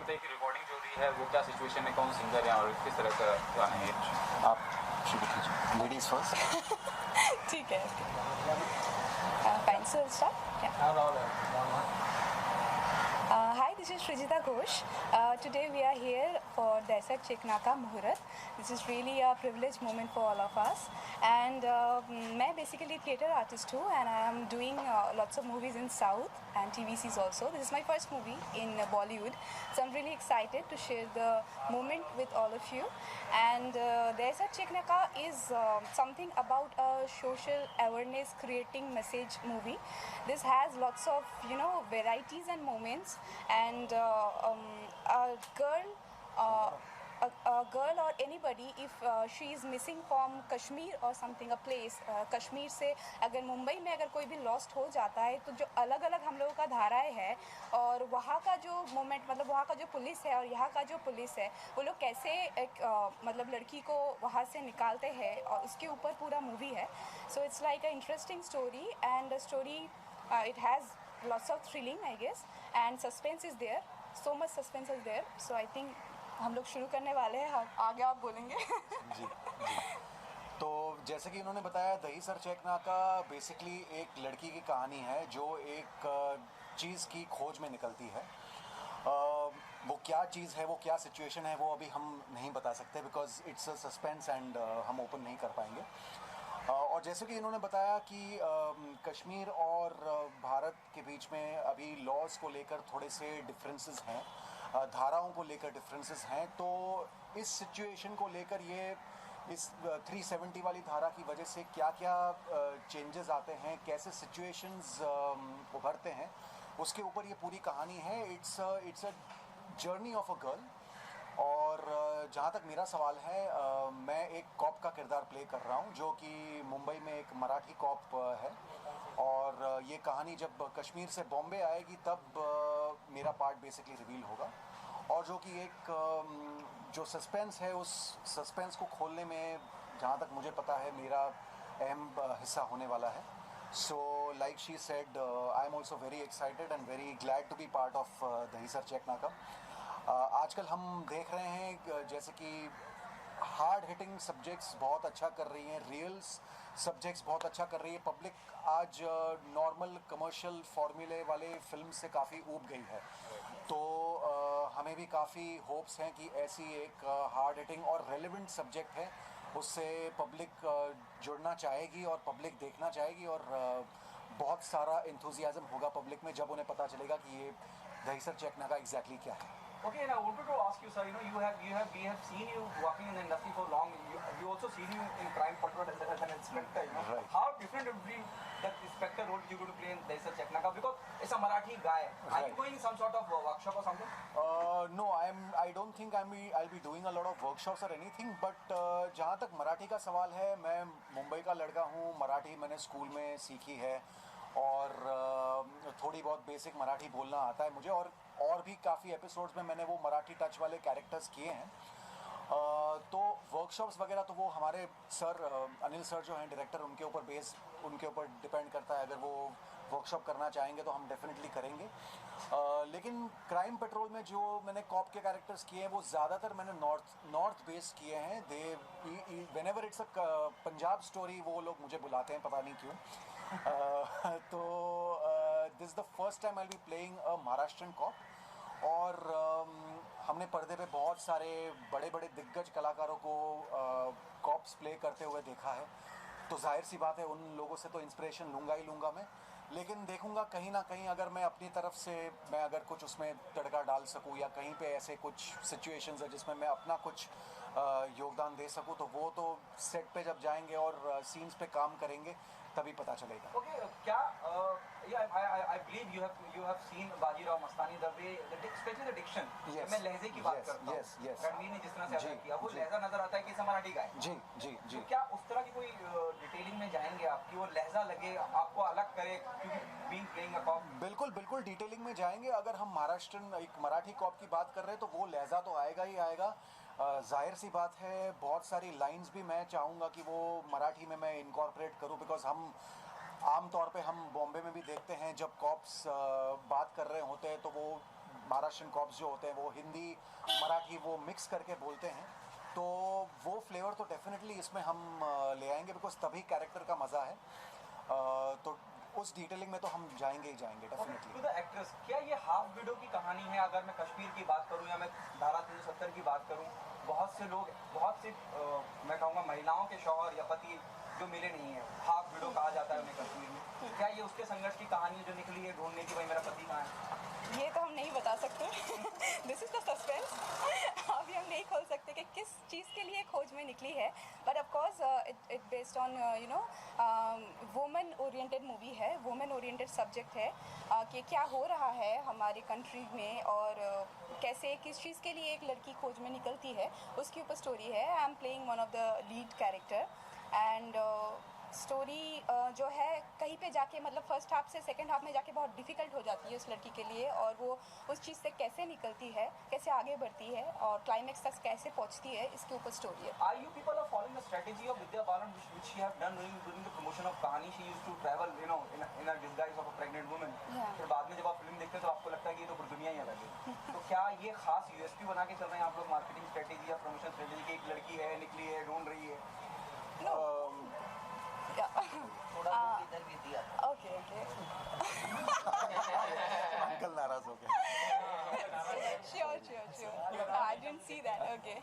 जानते हैं कि रिकॉर्डिंग जो रही है वो क्या सिचुएशन है, कौन सिंगर है और किस तरह का गाना है? आप शुरू कीजिए, लेडीज फर्स्ट। ठीक है, fine, so hi, this is Srijita Ghosh. Today we are here for Daisar Cheknaka Muhurat. This is really a privileged moment for all of us. And मैं basically theatre artist हूँ and I am doing lots of movies in South and TVCs also. This is my first movie in Bollywood. So I'm really excited to share the moment with all of you. And Daisar Cheknaka is something about a social awareness creating message movie. This has lots of, varieties and moments. And a girl or anybody, if she is missing from Kashmir or something, a place, Kashmir से अगर मुंबई में अगर कोई भी lost हो जाता है तो जो अलग अलग हम लोगों का धाराएं है और वहाँ का जो मोमेंट, मतलब वहाँ का जो पुलिस है और यहाँ का जो पुलिस है, वो लोग कैसे एक मतलब लड़की को वहाँ से निकालते हैं और उसके ऊपर पूरा मूवी है. So it's like a interesting story and the story it has lots of thrilling, I guess, and suspense is there. So much suspense is there. So I think हम लोग शुरू करने वाले हैं. आगे आप बोलेंगे. जी जी. तो जैसे कि इन्होंने बताया, दहीसर चेकनाका बेसिकली एक लड़की की कहानी है जो एक चीज़ की खोज में निकलती है. वो क्या चीज़ है, वो क्या सिचुएशन है, वो अभी हम नहीं बता सकते because it's a suspense and हम ओपन नहीं कर पाएंगे. और जैसे कि इन्होंने बताया कि कश्मीर और भारत के बीच में अभी लॉज को लेकर थोड़े से डिफरेंसेस हैं, धाराओं को लेकर डिफरेंसेस हैं. तो इस सिचुएशन को लेकर ये इस 370 वाली धारा की वजह से क्या क्या चेंजेस आते हैं, कैसे सिचुएशंस उभरते हैं, उसके ऊपर ये पूरी कहानी है. It's a journey of a girl. और जहाँ तक मेरा सवाल है, मैं एक कॉप का किरदार प्ले कर रहा हूँ जो कि मुंबई में एक मराठी कॉप है. और ये कहानी जब कश्मीर से बॉम्बे आएगी तब मेरा पार्ट बेसिकली रिवील होगा. और जो कि एक जो सस्पेंस है, उस सस्पेंस को खोलने में जहाँ तक मुझे पता है मेरा अहम हिस्सा होने वाला है. So like she said, I am also very excited and very glad to be part of Dahisar Checknaka. आजकल हम देख रहे हैं जैसे कि हार्ड हिटिंग सब्जेक्ट्स बहुत अच्छा कर रही हैं, रियल्स सब्जेक्ट्स बहुत अच्छा कर रही है. पब्लिक आज नॉर्मल कमर्शियल फार्मूले वाले फिल्म से काफ़ी ऊब गई है. तो हमें भी काफ़ी होप्स हैं कि ऐसी एक हार्ड हिटिंग और रेलेवेंट सब्जेक्ट है, उससे पब्लिक जुड़ना चाहेगी और पब्लिक देखना चाहेगी. और बहुत सारा एंथुजियाज्म होगा पब्लिक में जब उन्हें पता चलेगा कि ये दहीसर चेकनाका एग्जैक्टली क्या है. Okay, and I wanted to ask you, sir. We have seen you working in the industry for long. We also seen you in Crime Patrol as an inspector. Right. How different would be that inspector role you going to play in Daisar Cheknaka? Because it's a Marathi guy. Right. Are you going some sort of workshop or something? No, I don't think I'll be doing a lot of workshops or anything. But जहाँ तक मराठी का सवाल है, मैं मुंबई का लड़का हूँ. मराठी मैंने स्कूल में सीखी है और थोड़ी बहुत बेसिक मराठी बोलना आता है मुझे. और भी काफ़ी एपिसोड्स में मैंने वो मराठी टच वाले कैरेक्टर्स किए हैं. तो वर्कशॉप्स वगैरह तो वो हमारे सर अनिल सर जो हैं डायरेक्टर, उनके ऊपर डिपेंड करता है. अगर वो वर्कशॉप करना चाहेंगे तो हम डेफिनेटली करेंगे. लेकिन क्राइम पेट्रोल में जो मैंने कॉप के कैरेक्टर्स किए हैं वो ज़्यादातर मैंने नॉर्थ बेस्ड किए हैं. Whenever it's a Punjab story वो लोग मुझे बुलाते हैं, पता नहीं क्यों. तो this the first time I will be playing a Maharashtrian cop. और हमने पर्दे पे बहुत सारे बड़े बड़े दिग्गज कलाकारों को कॉप्स प्ले करते हुए देखा है. तो जाहिर सी बात है उन लोगों से तो इंस्पिरेशन लूँगा ही लूँगा मैं. लेकिन देखूँगा कहीं ना कहीं अगर मैं अपनी तरफ से मैं अगर कुछ उसमें तड़का डाल सकूँ या कहीं पे ऐसे कुछ सिचुएशंस है जिसमें मैं अपना कुछ योगदान दे सकूँ, तो वो तो सेट पे जब जाएंगे और सीन्स पे काम करेंगे तभी पता चलेगा. Okay, क्या I believe you have seen Bajirao Mastani, the way, especially the diction. Yes. मैं लहजे की बात करता हूँ. Yes. रणवीर ने जिस तरह से अदा जी, किया, वो जी. लहजा नजर आता है कि इसे मराठी का है. जी. तो क्या उस तरह की कोई डिटेलिंग में जाएंगे आप कि वो लहजा लगे, आपको अलग करे, क्योंकि बीइंग प्लेइंग अ कॉप? बिल्कुल डिटेलिंग में जाएंगे. अगर हम महाराष्ट्रन एक मराठी कॉप की बात कर रहे हैं तो वो लहजा तो आएगा ही आएगा. जाहिर सी बात है बहुत सारी लाइंस भी मैं चाहूँगा कि वो मराठी में मैं इनकॉर्पोरेट करूँ. बिकॉज हम आम तौर पे हम बॉम्बे में भी देखते हैं जब कॉप्स बात कर रहे होते हैं तो वो महाराष्ट्रियन कॉप्स जो होते हैं वो हिंदी मराठी वो मिक्स करके बोलते हैं, तो वो फ्लेवर तो डेफिनेटली इसमें हम ले आएंगे, बिकॉज तभी कैरेक्टर का मज़ा है। तो उस डिटेलिंग में तो हम जाएंगे ही जाएंगे डेफिनेटली। टू द एक्ट्रेस, क्या ये हाफ विडो की कहानी है? अगर मैं कश्मीर की बात करूं या मैं धारा 370 की बात करूं, बहुत से लोग, बहुत सी मैं कहूँगा महिलाओं के शौहर या पति जो मिले नहीं है, हाफ विडो कहा जाता है उन्हें कश्मीर में, क्या ये उसके संघर्ष की कहानी जो निकली है ढूंढने की, भाई मेरा पति कहाँ है? ये तो हम नहीं बता सकते। This is the suspense. अभी हम नहीं खोल सकते कि किस चीज़ के लिए खोज में निकली है, but of course it based on you know women oriented movie है, वुमेन ओरिएंटेड सब्जेक्ट है कि क्या हो रहा है हमारी कंट्री में और कैसे किस चीज़ के लिए एक लड़की खोज में निकलती है, उसके ऊपर स्टोरी है। I am playing one of the lead character and story जो है कहीं पे जाके मतलब फर्स्ट हाफ से सेकंड हाफ में जाके बहुत डिफ़िकल्ट हो जाती है उस लड़की के लिए, और वो उस चीज़ से कैसे निकलती है, कैसे आगे बढ़ती है और क्लाइमेक्स तक कैसे पहुंचती है, इसके ऊपर स्टोरी है। Are you people are following the strategy of Vidya Balan, which she have done during the promotion of कहानी? She used to travel, you know, in a disguise of a pregnant woman. Yeah. फिर बाद में जब आप film देखते हैं तो आपको लगता है कि ये तो पूरी दुनिया ही अलग है। तो क्या ये खास USP बना के चल रहे हैं आप लोग, मार्केटिंग स्ट्रेटेजी या प्रमोशन स्ट्रेटेजी की, एक लड़की है निकली है ढूंढ रही है? ओके ओके अंकल नाराज हो गए। Sure I didn't see that. Okay,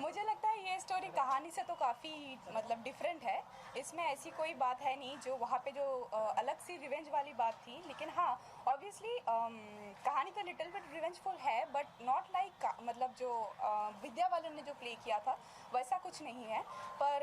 मुझे लगता है ये स्टोरी कहानी से तो काफ़ी मतलब डिफरेंट है। इसमें ऐसी कोई बात है नहीं जो वहाँ पे जो अलग सी रिवेंज वाली बात थी, लेकिन हाँ ऑब्वियसली कहानी तो लिटिल बिट रिवेंजफुल है, बट नॉट लाइक मतलब जो विद्या बालन ने जो प्ले किया था वैसा कुछ नहीं है, पर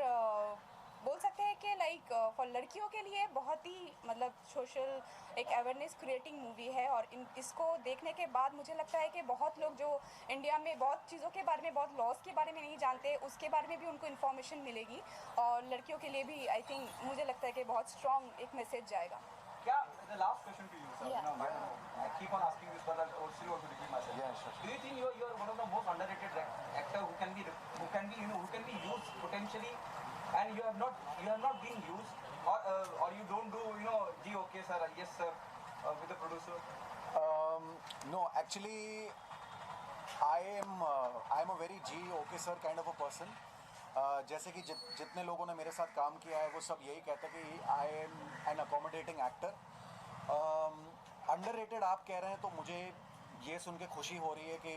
बोल सकते हैं कि लाइक फॉर लड़कियों के लिए बहुत ही मतलब सोशल एक अवेयरनेस क्रिएटिंग मूवी है। और इसको देखने के बाद मुझे लगता है कि बहुत लोग जो इंडिया में बहुत चीज़ों के बारे में, बहुत लॉज के बारे में नहीं जानते, उसके बारे में भी उनको इन्फॉर्मेशन मिलेगी, और लड़कियों के लिए भी आई थिंक मुझे लगता है कि बहुत स्ट्रॉन्ग एक मैसेज जाएगा। क्या the last question to you, sir? Yeah. No, I keep on asking this, but I'll still want to repeat myself. Yeah, sure. Do you think you're one of the most underrated actor who can be used potentially, and you have not been used, or you don't do gee okay sir, yes sir, with the producer? No, actually, I am a very G okay sir kind of a person. जैसे कि जितने लोगों ने मेरे साथ काम किया है वो सब यही कहते हैं कि I am an accommodating actor. Underrated आप कह रहे हैं तो मुझे ये सुन के खुशी हो रही है कि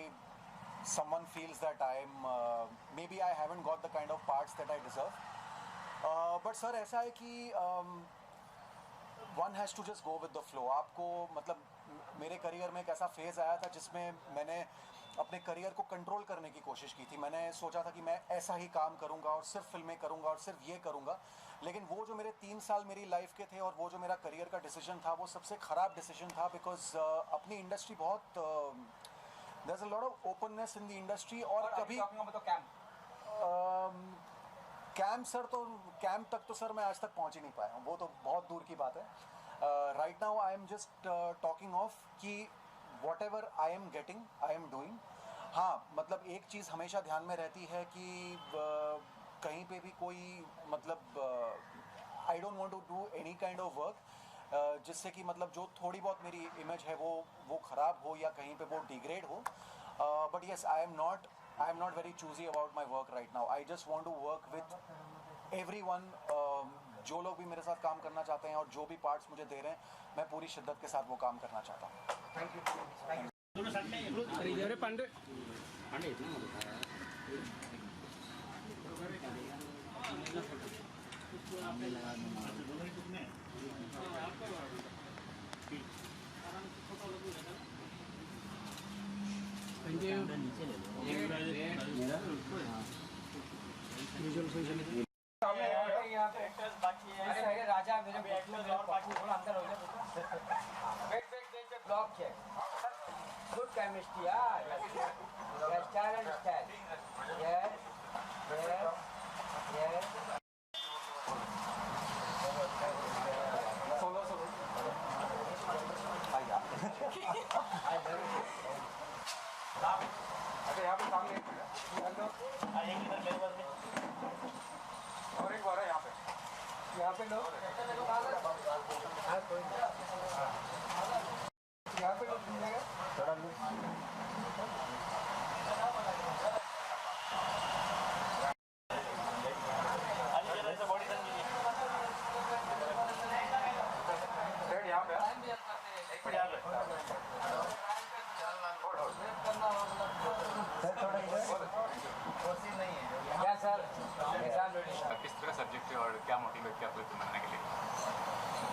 someone feels that maybe I haven't got the kind of parts that I deserve. But sir ऐसा है कि one has to just go with the flow. आपको मतलब मेरे करियर में एक ऐसा फेज़ आया था जिसमें मैंने अपने करियर को कंट्रोल करने की कोशिश की थी। मैंने सोचा था कि मैं ऐसा ही काम करूंगा और सिर्फ फिल्में करूंगा और सिर्फ ये करूंगा, लेकिन वो जो मेरे 3 साल मेरी लाइफ के थे और वो जो मेरा करियर का डिसीजन था वो सबसे ख़राब डिसीजन था, बिकॉज अपनी इंडस्ट्री बहुत there is a lot of openness in the industry. और कभी कैंप सर तो कैंप तक तो सर मैं आज तक पहुंच ही नहीं पाया हूँ, वो तो बहुत दूर की बात है। Right now I am just talking of कि whatever I am getting I am doing. हाँ मतलब एक चीज़ हमेशा ध्यान में रहती है कि कहीं पे भी कोई मतलब I don't want to do any kind of work जिससे कि मतलब जो थोड़ी बहुत मेरी इमेज है वो ख़राब हो या कहीं पे वो डिग्रेड हो। But yes I am not very choosy about my work right now. I just want to work with everyone. जो लोग भी मेरे साथ काम करना चाहते हैं और जो भी पार्ट्स मुझे दे रहे हैं, मैं पूरी शिद्दत के साथ वो काम करना चाहता हूँ। Thank you. ഇതുവരെ പണ്ട് अरे राजा मेरे थोड़ा अंदर हो जाए। Wait block check. Good chemistry, yes, style and style. Yes. Solo. अच्छा यहाँ पे सामने और एक बार है यहाँ पे लो। हाँ कोई नहीं। यहाँ पे थोड़ा किस तरह सब्जेक्ट है और क्या मोटिवेट किया आपको बनाने के लिए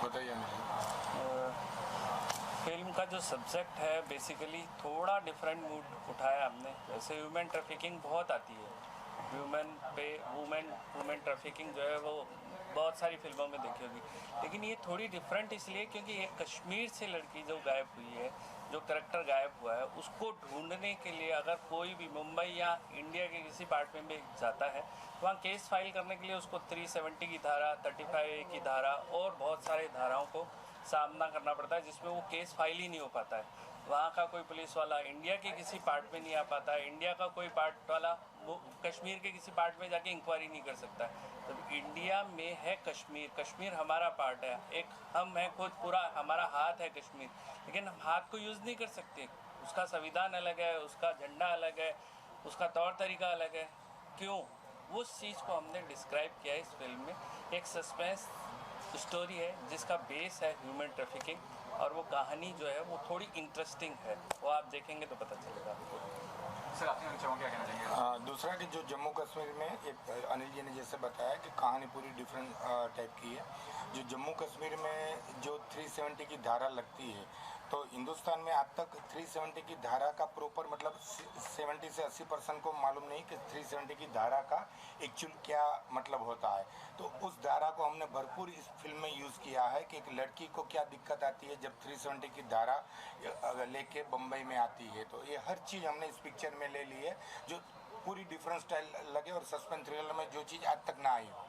बताइए मुझे। फिल्म का जो सब्जेक्ट है बेसिकली थोड़ा डिफरेंट मूड उठाया हमने। वैसे ह्यूमन ट्रैफिकिंग बहुत आती है, वुमेन ट्रैफिकिंग जो है वो बहुत सारी फिल्मों में देखी होगी, लेकिन ये थोड़ी डिफरेंट इसलिए क्योंकि एक कश्मीर से लड़की जो गायब हुई है, जो करैक्टर गायब हुआ है, उसको ढूंढने के लिए अगर कोई भी मुंबई या इंडिया के किसी पार्ट में भी जाता है, वहाँ केस फाइल करने के लिए उसको 370 की धारा, 35A की धारा और बहुत सारे धाराओं को सामना करना पड़ता है, जिसमें वो केस फाइल ही नहीं हो पाता है। वहाँ का कोई पुलिस वाला इंडिया के किसी पार्ट में नहीं आ पाता है, इंडिया का कोई पार्ट वाला वो कश्मीर के किसी पार्ट में जाके इंक्वायरी नहीं कर सकता है। तो इंडिया में है कश्मीर, कश्मीर हमारा पार्ट है, एक हम है खुद, पूरा हमारा हाथ है कश्मीर, लेकिन हम हाथ को यूज़ नहीं कर सकते। उसका संविधान अलग है, उसका झंडा अलग है, उसका तौर तरीका अलग है। क्यों? उस चीज़ को हमने डिस्क्राइब किया है इस फिल्म में। एक सस्पेंस स्टोरी है जिसका बेस है ह्यूमन ट्रैफिकिंग, और वो कहानी जो है वो थोड़ी इंटरेस्टिंग है, वो आप देखेंगे तो पता चलेगा आपको। सर आपने क्या कहना चाहेंगे? दूसरा कि जो जम्मू कश्मीर में एक अनिल जी ने जैसे बताया कि कहानी पूरी डिफरेंट टाइप की है। जो जम्मू कश्मीर में जो 370 की धारा लगती है, तो हिंदुस्तान में आज तक 370 की धारा का प्रॉपर मतलब 70 से 80% को मालूम नहीं कि 370 की धारा का एक्चुअल क्या मतलब होता है। तो उस धारा को हमने भरपूर इस फिल्म में यूज़ किया है कि एक लड़की को क्या दिक्कत आती है जब 370 की धारा लेके बम्बई में आती है। तो ये हर चीज़ हमने इस पिक्चर में ले ली है, जो पूरी डिफरेंट स्टाइल लगे और सस्पेंस थ्रिलर में जो चीज़ आज तक ना आई हो।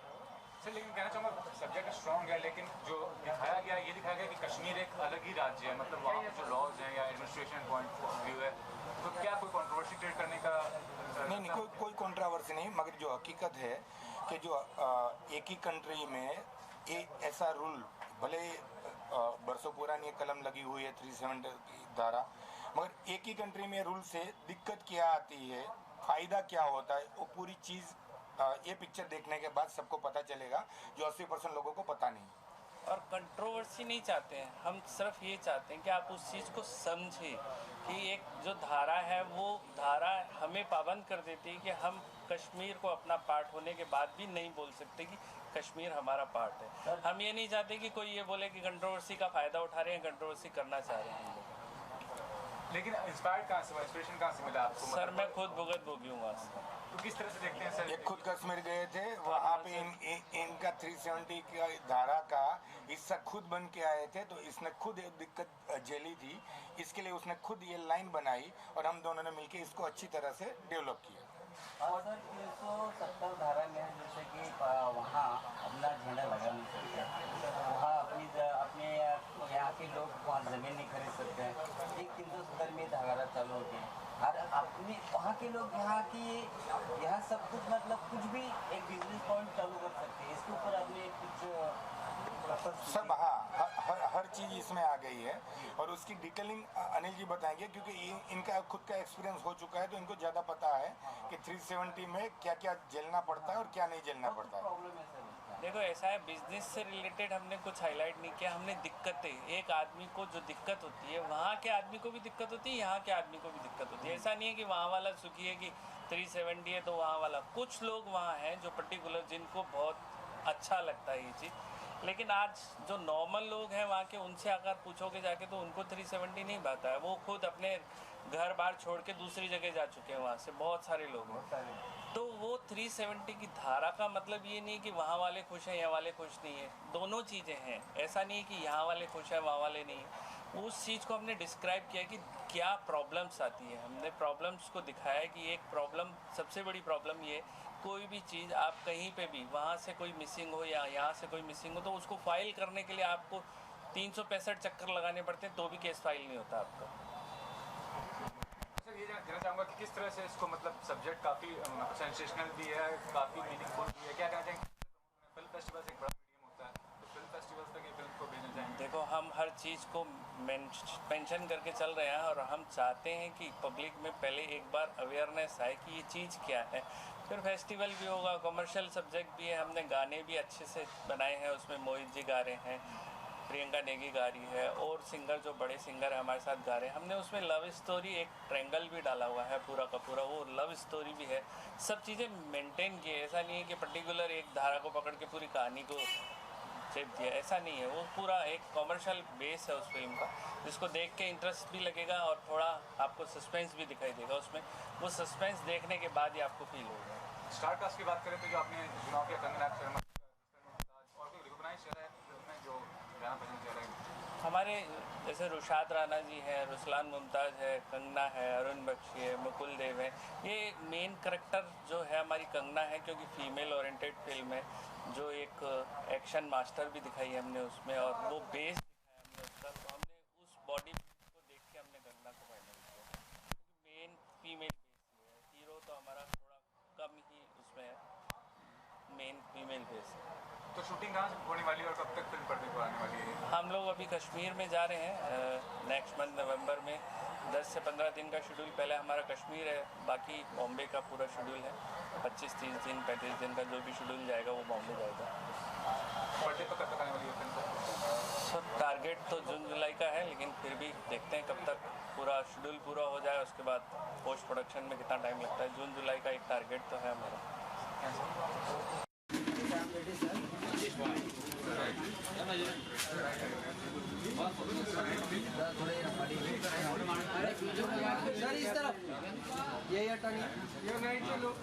सर लेकिन कहना चाहूँगा सब्जेक्ट स्ट्रॉन्ग है, लेकिन जो दिखाया गया ये दिखाया गया कि कश्मीर एक अलग ही राज्य है, मतलब वहाँ पे जो लॉज हैं या एडमिनिस्ट्रेशन पॉइंट ऑफ व्यू है, तो क्या कोई कंट्रोवर्सी क्रिएट करने का नहीं, कोई कंट्रोवर्सी नहीं, मगर जो हकीकत है कि जो एक ही कंट्री में ऐसा रूल, भले बरसों पुरानी कलम लगी हुई है 370 की धारा, मगर एक ही कंट्री में रूल से दिक्कत क्या आती है, फ़ायदा क्या होता है, वो पूरी चीज़ ये पिक्चर देखने के बाद सबको पता चलेगा, जो 80% लोगों को पता नहीं। और कंट्रोवर्सी नहीं चाहते हैं हम, सिर्फ ये चाहते हैं कि आप उस चीज़ को समझें कि एक जो धारा है वो धारा हमें पाबंद कर देती है कि हम कश्मीर को अपना पार्ट होने के बाद भी नहीं बोल सकते कि कश्मीर हमारा पार्ट है। हम ये नहीं चाहते कि कोई ये बोले कि कंट्रोवर्सी का फ़ायदा उठा रहे हैं, कंट्रोवर्सी करना चाह रहे हैं हम लोग। लेकिन इंस्पायर्ड कहाँ से, इंस्पिरेशन कहाँ से मिला आपको? सर मैं खुद भुगत भोगी हूँ वहाँ से। तो किस तरह से देखते हैं सर? ये खुद कश्मीर गए थे, वहाँ पे इनका 370 की धारा का हिस्सा खुद बन के आए थे, तो इसने खुद एक दिक्कत झेली थी, इसके लिए उसने खुद ये लाइन बनाई और हम दोनों ने मिलके इसको अच्छी तरह से डेवलप किया। और सर 370 धारा में है जैसे कि वहाँ अपना झंडा लगा नहीं सकते, वहाँ अपने यहाँ के लोग वहाँ ज़मीन नहीं खरीद सकते हैं, एक 370 में धारा चालू होती है। और अपने वहाँ के लोग यहाँ सब कुछ मतलब कुछ भी एक बिजनेस पॉइंट चालू कर सकते हैं। इसके ऊपर आपने कुछ सब, हाँ, हर चीज़ इसमें आ गई है और उसकी डिटेलिंग अनिल जी बताएंगे, क्योंकि इनका खुद का एक्सपीरियंस हो चुका है, तो इनको ज़्यादा पता है कि 370 में क्या क्या झेलना पड़ता है और क्या नहीं झेलना पड़ता है। प्रॉब्लम है सर। देखो ऐसा है, बिजनेस से रिलेटेड हमने कुछ हाईलाइट नहीं किया, हमने दिक्कतें, एक आदमी को जो दिक्कत होती है वहाँ के आदमी को भी दिक्कत होती है, यहाँ के आदमी को भी दिक्कत होती है। ऐसा नहीं है कि वहाँ वाला सुखी है कि 370 है तो वहाँ वाला, कुछ लोग वहाँ हैं जो पर्टिकुलर जिनको बहुत अच्छा लगता है ये चीज़, लेकिन आज जो नॉर्मल लोग हैं वहाँ के, उनसे अगर पूछोगे जाके तो उनको 370 नहीं भाता है। वो खुद अपने घर बार छोड़ के दूसरी जगह जा चुके हैं, वहाँ से बहुत सारे लोग हैं। तो वो 370 की धारा का मतलब ये नहीं कि वहाँ वाले खुश हैं यहाँ वाले खुश नहीं है, दोनों चीज़ें हैं। ऐसा नहीं है कि यहाँ वाले खुश हैं वहाँ वाले नहीं हैं। उस चीज़ को हमने डिस्क्राइब किया कि क्या प्रॉब्लम्स आती है, हमने प्रॉब्लम्स को दिखाया कि एक प्रॉब्लम, सबसे बड़ी प्रॉब्लम ये, कोई भी चीज़ आप कहीं पे भी, वहाँ से कोई मिसिंग हो या यहाँ से कोई मिसिंग हो, तो उसको फाइल करने के लिए आपको 365 चक्कर लगाने पड़ते हैं, तो भी केस फाइल नहीं होता आपका। सर ये कहना चाहूँगा कि किस तरह से इसको, मतलब सब्जेक्ट काफ़ी सेंसेशनल भी है, काफ़ी मीनिंगफुल भी है, क्या कहना चाहेंगे? फिल्म फेस्टिवल एक बड़ा मीडियम होता है, तो फिल्म फेस्टिवल तक ये फिल्म को भेजना चाहेंगे? देखो, हम हर चीज़ को मेंशन करके चल रहे हैं और हम चाहते हैं कि पब्लिक में पहले एक बार अवेयरनेस आए कि ये चीज़ क्या है। फिर फेस्टिवल भी होगा, कमर्शियल सब्जेक्ट भी है, हमने गाने भी अच्छे से बनाए हैं, उसमें मोहित जी गा रहे हैं, प्रियंका नेगी गा रही है और सिंगर जो बड़े सिंगर है हमारे साथ गा रहे हैं। हमने उसमें लव स्टोरी, एक ट्रायंगल भी डाला हुआ है पूरा का पूरा, वो लव स्टोरी भी है। सब चीज़ें मेंटेन की है, ऐसा नहीं है कि पर्टिकुलर एक धारा को पकड़ के पूरी कहानी को शेप दिया, ऐसा नहीं है। वो पूरा एक कमर्शियल बेस है उस फिल्म का, जिसको देख के इंटरेस्ट भी लगेगा और थोड़ा आपको सस्पेंस भी दिखाई देगा उसमें। वो सस्पेंस देखने के बाद ही आपको फील होगा। स्टार कास्ट की बात करें तो जो आपने चुनाव किया, कंगना शर्मा और कोई रिकॉग्नाइज चेहरा है फिल्म में जो गाना पसंद चेहरा है? हमारे जैसे रुशाद राणा जी हैं, रुसलान मुमताज़ है, कंगना है, अरुण बख्शी है, मुकुल देव है। ये मेन करैक्टर जो है हमारी कंगना है, क्योंकि फीमेल ओरिएंटेड फिल्म है, जो एक एक्शन मास्टर भी दिखाई है हमने उसमें और वो बेस दिखाया हमने उसका, तो हमने उस बॉडी को देख के हमने कंगना को फाइनल किया, क्योंकि मेन फीमेल बेस है। हीरो तो हमारा थोड़ा कम ही उसमें है, मेन फीमेल बेस है। तो शूटिंग कहाँ से होने वाली है और कब तक फिल्म पर्दे पर आने वाली है? हम लोग अभी कश्मीर में जा रहे हैं नेक्स्ट मंथ नवंबर में। 10 से 15 दिन का शेड्यूल पहले हमारा कश्मीर है, बाकी बॉम्बे का पूरा शेड्यूल है। 25-30 दिन 35 दिन का जो भी शेड्यूल जाएगा वो बॉम्बे जाएगा। पर्दे पर कब तक आने वाली है फिल्म? सब टारगेट तो जून जुलाई का है, लेकिन फिर भी देखते हैं कब तक पूरा शेड्यूल पूरा हो जाए, उसके बाद पोस्ट प्रोडक्शन में कितना टाइम लगता है। जून जुलाई का एक टारगेट तो है हमारा। सर इस तरफ ये हटानी, ये राइट चलो,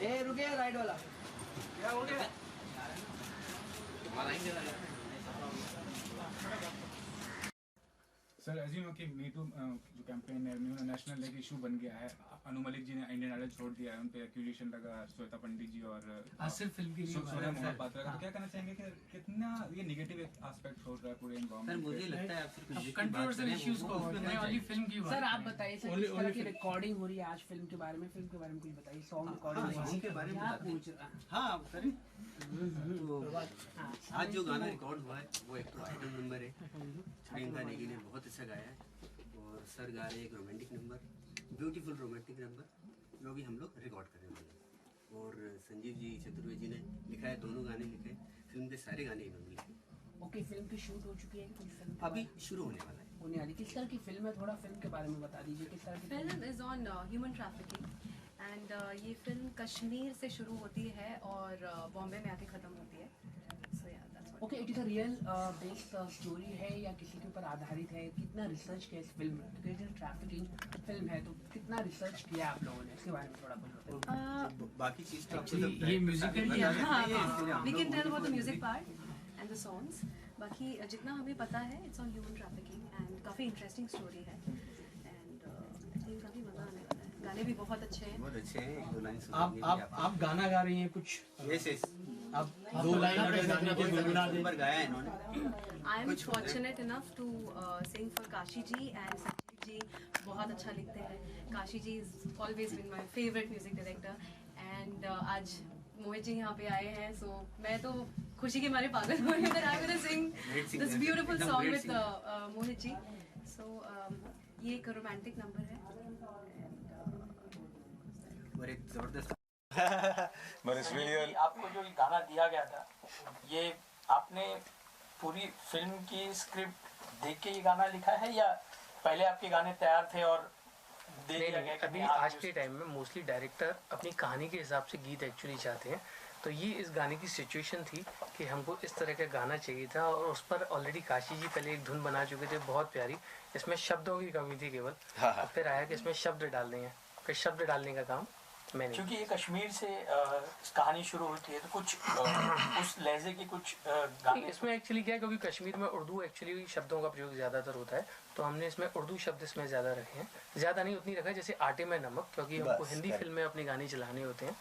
ये रुके राइट वाला क्या हो गया? सर एज यू नो कि मी टू जो कैंपेन है नेशनल एक इशू बन गया है। अनु मलिक जी ने इंडियन आइडल छोड़ दिया है, उन पे एक्यूजेशन लगा श्वेता पंडित जी और सिर्फ फिल्म की सोनिया मोहम्मद पात्रा का। तो क्या कहना चाहेंगे कि कितना ये नेगेटिव एस्पेक्ट हो रहा है पूरे एनवायरनमेंट? मुझे लगता है आप सिर्फ कंट्रोवर्शियल इश्यूज को ओनली फिल्म की बात। सर आप बताइए सर, किस तरह की रिकॉर्डिंग हो रही है आज फिल्म के बारे में कुछ बताइए। सॉन्ग रिकॉर्डिंग के बारे में पूछ रहा। हाँ करें। आज जो गाना रिकॉर्ड हुआ है वो एक तो आइटम नंबर है, प्रियंका नेगी ने बहुत अच्छा गाया है और सर गा रहे एक romantic number, beautiful romantic number, जो भी हम लोग रिकॉर्ड करने वाले हैं। और संजीव जी चतुर्वेदी जी ने लिखा है, दोनों गाने लिखे, फिल्म के सारे गाने इन्होंने लिखे। ओके, फिल्म की शूट हो चुकी है कि कुछ फिल्म अभी शुरू होने वाला है। होने वाली किस तरह की फिल्म है? थोड़ा फिल्म के बारे में बता दीजिए, किस तरह की film is on human trafficking and ये फिल्म कश्मीर से शुरू होती है और बॉम्बे में आके ख़त्म होती है। सो या that's what. Okay, it is a real based story है या किसी के ऊपर आधारित है? कितना रिसर्च किया इस फिल्म में? क्योंकि ट्रैफिकिंग फिल्म है तो कितना रिसर्च किया आप लोगों ने, इसके बारे में थोड़ा कुछ बताइए। बाकी चीज़ तो ये musical we can tell about the music part and the songs. बाकी जितना हमें पता है it's on human trafficking and काफ़ी इंटरेस्टिंग स्टोरी है एंड आई थिंक काफ़ी मज़ा आने वाला है। गाने भी बहुत अच्छे हैं। बहुत अच्छे हैं। एक दो लाइन आप गाना गा रही हैं कुछ? यस आप दो लाइन गाने के गुनगुना दें। नंबर गाया है इन्होंने। I am fortunate enough to sing for Kashi ji and Sanjeev ji बहुत अच्छा लिखते हैं। Kashi ji is always been my favourite music director and आज मोहित जी यहाँ पे आए हैं, सो मैं तो खुशी के मारे पागल हो रही हूँ। I will sing this beautiful song with Mohit ji. So ये एक रोमांटिक नंबर है और एक जबरदस्त आपको जो ये गाना दिया गया था, ये आपने पूरी फिल्म की स्क्रिप्ट देख के ये गाना लिखा है या पहले आपके गाने तैयार थे और दे दिया गया? अभी आज के टाइम में मोस्टली डायरेक्टर अपनी कहानी के हिसाब से गीत एक्चुअली चाहते हैं, तो ये इस गाने की सिचुएशन थी कि हमको इस तरह का गाना चाहिए था और उस पर ऑलरेडी काशी जी पहले एक धुन बना चुके थे बहुत प्यारी, इसमें शब्दों की कमी थी केवल। फिर आया कि इसमें शब्द डालने हैं, फिर शब्द डालने का काम मैंने। क्योंकि ये कश्मीर से कहानी शुरू होती है तो कुछ उस लहजे की कुछ गाने इसमें एक्चुअली क्या है, क्योंकि कश्मीर में उर्दू एक्चुअली शब्दों का प्रयोग ज़्यादातर होता है, तो हमने इसमें उर्दू शब्द इसमें ज़्यादा रखे हैं। ज़्यादा नहीं उतनी रखा है जैसे आटे में नमक, क्योंकि हमको हिंदी फिल्म में अपने गाने चलाने होते हैं,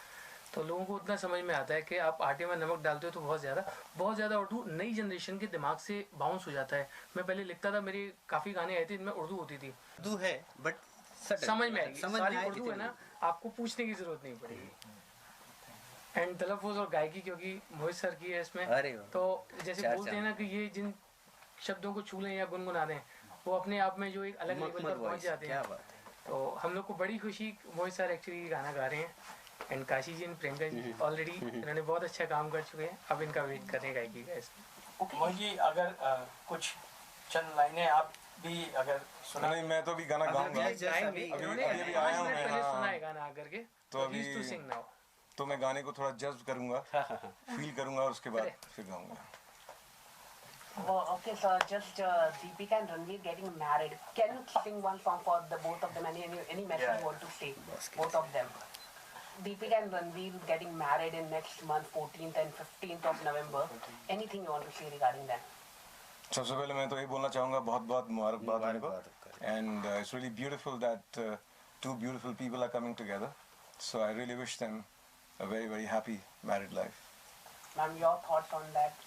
तो लोगों को उतना समझ में आता है कि आप आटे में नमक डालते हो तो बहुत ज़्यादा उर्दू नई जनरेशन के दिमाग से बाउंस हो जाता है। मैं पहले लिखता था, मेरे काफ़ी गाने आए थे इनमें उर्दू होती थी, उर्दू है बट समझ में आएगी, सारी उर्दू है ना, आपको पूछने की जरूरत नहीं पड़ेगी। एंड तलफ़ुज़ और गायकी क्योंकि मोहित सर की है इसमें, तो जैसे बोलते हैं ना कि ये जिन शब्दों को छू लें या गुनगुना दें, वो अपने आप में जो एक अलग लेवल पर पहुंच जाते हैं। तो हम लोग को बड़ी खुशी, मोहित सर एक्चुअली गाना गा रहे हैं and Kashi ji and Priyanka ji already इन्होंने बहुत अच्छा काम कर चुके हैं, अब इनका वेट करने गायकी का इसमें। मोहित जी अगर कुछ चंद लाइनें आप भी अगर सुना। नहीं, मैं तो अभी गाना गाऊंगा, अभी आया हूँ मैं, सुना है गाना आकर के, तो अभी तो मैं गाने को थोड़ा जज्ब करूंगा, फील करूंगा और उसके बाद फिर गाऊंगा। Okay, so just Deepika and Ranveer getting married. Can you sing one song for the both of them? Any message you want to say? Both of them. Deepika and Ranveer getting married in next month, 14th and 15th of November. Anything you want to say regarding that? सबसे पहले मैं तो ये बोलना चाहूँगा बहुत बहुत मुबारकबाद उनको, and it's really beautiful that two beautiful people are coming together. So I really wish them a very very happy married life. Ma'am, your thoughts on that?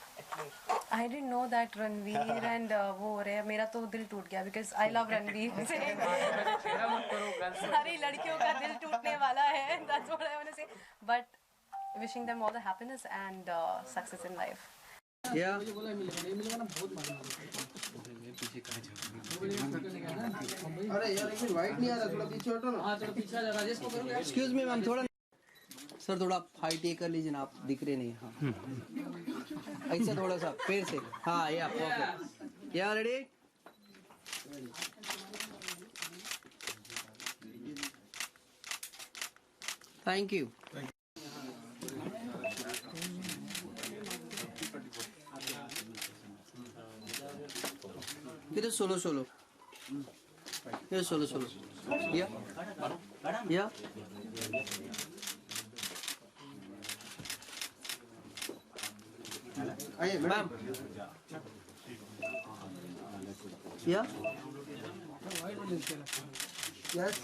I didn't know that Ranveer and वो हो रहे हैं, मेरा तो दिल टूट गया because I love Ranveer. सारी लड़कियों का दिल टूटने वाला है, that's what I want to say. But wishing them all the happiness and success in life. Yeah. अरे यार एक वाइट नहीं आ रहा, थोड़ा पीछे हटो ना। हाँ थोड़ा पीछे आ जा, राजेश को करोगे? Excuse me मैम, थोड़ा सर थोड़ा हाइट ये कर लीजिए ना, आप दिख रहे नहीं। हाँ ऐसे थोड़ा सा फिर से, हाँ या परफेक्ट। या रेडी? Thank you. ये सोलो सोलो, ये सोलो सोलो। या या मैम या यस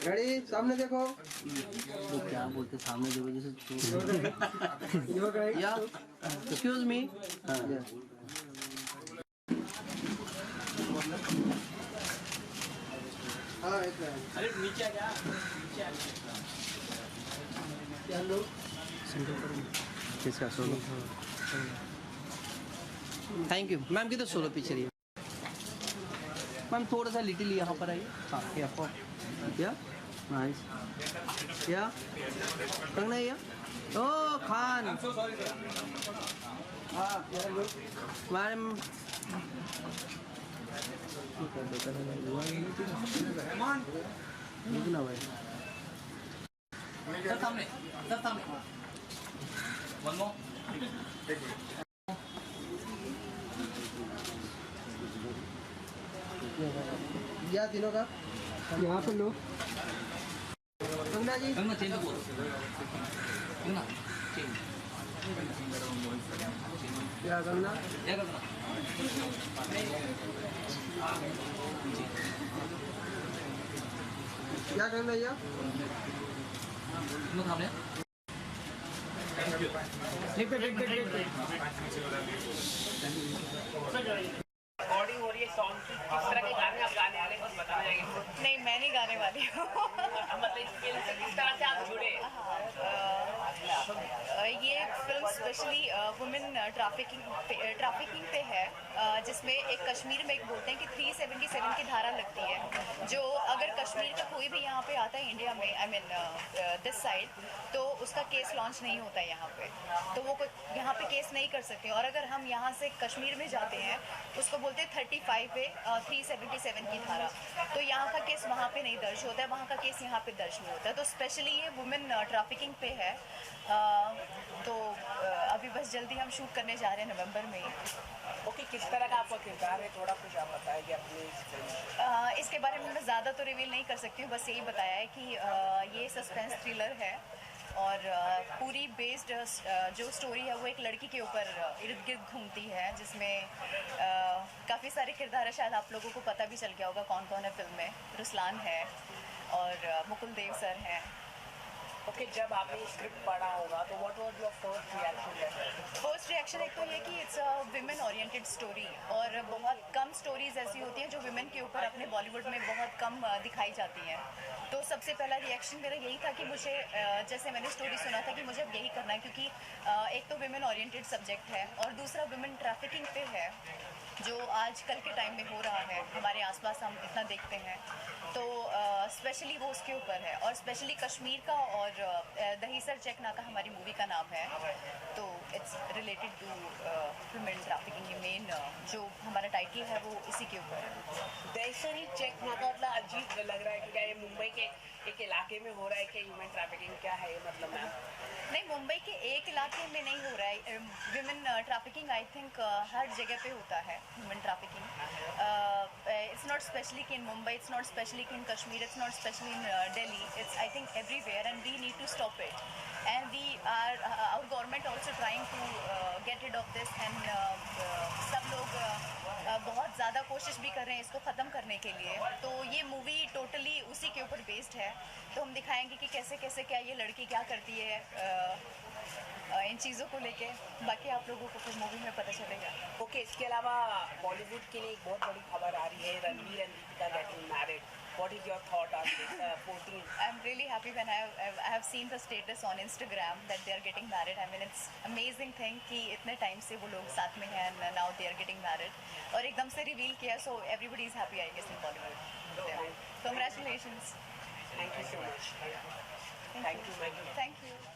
रेडी? सामने देखो। तो क्या बोलते सामने देखो जैसे। या एक्सक्यूज मी। अरे नीचे आ गया, नीचे आ गया। किसका सोलो? Thank you ma'am. किधर सोलो पीछे रही मैम, थोड़ा सा लिटिल यहाँ पर आइए। हाँ या नाइस। या कंगना या ओ खान। हाँ मैम ना भाई सर सामने, सर सामने। One more. या तीनों का यहाँ पे लो। कंगना जी, कंगना चेंज बोलो। कंगना चेंज। क्या कंगना? क्या कंगना? क्या करना है? रिकॉर्डिंग हो रही है सॉन्ग की, किस तरह के गाने आप गाने वाले कुछ बताना चाहेंगे? नहीं, मैं नहीं गाने वाली हूँ। मतलब इस फिल्म से किस तरह से आप जुड़े? ये फिल्म स्पेशली वुमेन ट्रैफिकिंग पे है, जिसमें एक कश्मीर में एक बोलते हैं कि 377 की धारा लगती है, जो अगर कश्मीर का कोई भी यहाँ पे आता है इंडिया में, आई मीन दिस साइड, तो उसका केस लॉन्च नहीं होता है यहाँ पे, तो वो यहाँ पे केस नहीं कर सकते। और अगर हम यहाँ से कश्मीर में जाते हैं, उसको बोलते हैं 35 पे 377 की धारा, तो यहाँ का केस वहाँ पे नहीं दर्ज होता है, वहाँ का केस यहाँ पे दर्ज नहीं होता है। तो स्पेशली ये वुमेन ट्रैफिकिंग पे है। तो अभी बस जल्दी हम शूट करने जा रहे हैं नवंबर में। ओके, किस तरह का आपका किरदार है, थोड़ा कुछ आप बताएंगे अपनी इस फिल्म? इसके बारे में मैं ज़्यादा तो रिवील नहीं कर सकती हूँ, बस यही बताया है कि ये सस्पेंस थ्रिलर है और पूरी बेस्ड जो स्टोरी है वो एक लड़की के ऊपर इर्द गिर्द घूमती है, जिसमें काफ़ी सारे किरदार है। शायद आप लोगों को पता भी चल गया होगा कौन कौन है फिल्म में। रुसलान है और मुकुल देव सर हैं। ओके, जब आपने स्क्रिप्ट पढ़ा होगा तो what was your first reaction? First mixed reaction एक तो ये कि it's a women oriented story और बहुत कम स्टोरीज ऐसी होती हैं जो विमेन के ऊपर अपने बॉलीवुड में बहुत कम दिखाई जाती हैं। तो सबसे पहला रिएक्शन मेरा यही था कि मुझे जैसे मैंने स्टोरी सुना था कि मुझे अब यही करना है, क्योंकि एक तो विमेन ओरिएंटेड सब्जेक्ट है और दूसरा विमेन ट्रैफिकिंग पे है जो आजकल के टाइम में हो रहा है, हमारे आसपास हम इतना देखते हैं। तो स्पेशली वो उसके ऊपर है और स्पेशली कश्मीर का और दही सर चेक नाका हमारी मूवी का नाम है। तो it's related to women trafficking. Main जो हमारा टाइटल है वो इसी के ऊपर है। दही सर चेक नाका मतलब अजीब लग रहा है कि क्या ये मुंबई के एक इलाके में हो रहा है कि ह्यूमन ट्रैफिकिंग क्या है ये मतलब मैम? नहीं, मुंबई के एक इलाके में नहीं हो रहा है विमेन ट्रैफिकिंग। आई थिंक हर जगह पे होता है human trafficking. It's not specially कि in Mumbai, it's not specially in Kashmir, it's not specially in Delhi, it's I think everywhere and we need to stop it and we are our government also trying to get rid of this and सब लोग बहुत ज़्यादा कोशिश भी कर रहे हैं इसको ख़त्म करने के लिए। तो ये मूवी टोटली उसी के ऊपर बेस्ड है। तो हम दिखाएंगे कि कैसे कैसे क्या ये लड़की क्या करती है इन चीज़ों को लेके। बाकी आप लोगों को फिर मूवी में पता चलेगा। ओके, इसके अलावा बॉलीवुड के लिए एक बहुत बड़ी खबर आ रही है, Ranveer and Deepika getting married. What is your thought on this 14? I'm really happy when I have seen the status on Instagram that they are getting married. I mean it's amazing thing कि इतने टाइम से वो लोग साथ में हैं and now they are getting married और एकदम से रिवील किया, so everybody is happy I guess in Bollywood. Congratulations. Thank you so much. Thank you.